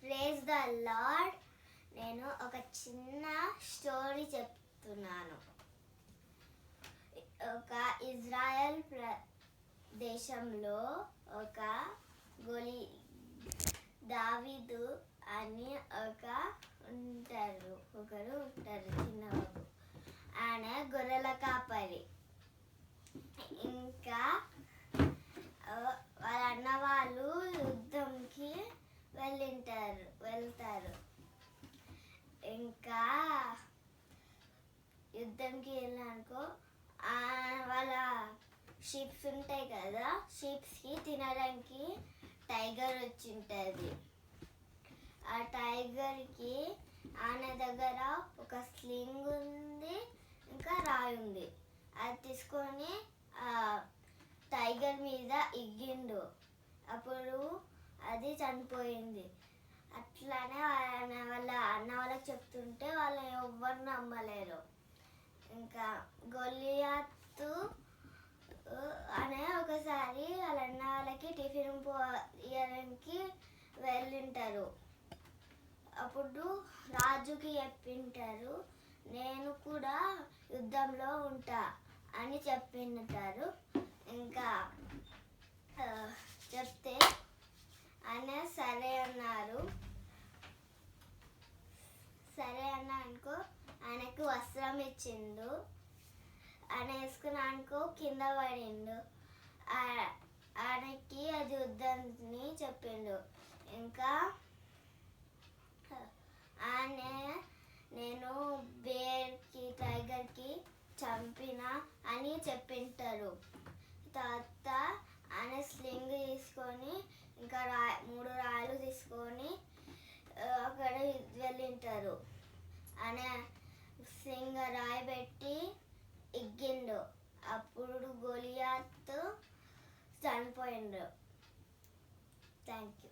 Praise the lord. నేను ఒక చిన్న స్టోరీ చెప్తున్నాను. ఒక ఇజ్రాయెల్ దేశంలో ఒక దావీదు అని ఒకరు ఉంటారు చిన్నవాడు. ఆయన గొర్రెల కాపరి. ఇంకా వాళ్ళ అన్న వాళ్ళు యుద్ధంకి వెళ్తారు. ఇంకా యుద్ధంకి వెళ్ళానుకో వాళ్ళ షీప్స్ ఉంటాయి కదా, షీప్స్కి తినడానికి టైగర్ వచ్చింటుంది. ఆ టైగర్కి ఆయన దగ్గర ఒక స్లింగ్ ఉంది, ఇంకా రాయి ఉంది. అది తీసుకొని టైగర్ మీద ఇగ్గిండు. అప్పుడు అది చనిపోయింది. అట్లానే వాళ్ళ అన్న వాళ్ళకి చెప్తుంటే వాళ్ళు ఎవ్వరు నమ్మలేరు. ఇంకా గొలియాతు అనే ఒకసారి వాళ్ళ అన్న వాళ్ళకి టిఫిన్ ఇవ్వడానికి వెళ్ళింటారు. అప్పుడు రాజుకి చెప్పింటారు, నేను కూడా యుద్ధంలో ఉంటా అని చెప్పింటారు. ఇంకా చెప్తే ఆయన సరే అన్నారు. సరే అన్న అనుకో ఆయనకు వస్త్రం ఇచ్చిండు. ఆయన వేసుకున్నానుకో కింద పడిండు. ఆయనకి అది వద్దని చెప్పిండు. ఇంకా ఆయన నేను బేర్కి టైగర్కి చంపిన అని చెప్పింటారు. తర్వాత ఆయన స్లింగ్ తీసుకొని ఇంకా 3 రాళ్ళు తీసుకొని అక్కడ వెళ్ళింటారు. ఆయన స్లింగ్ రాయి పెట్టి ఇగ్గిండు. అప్పుడు గొలియాతు చనిపోయిండు. Thank you.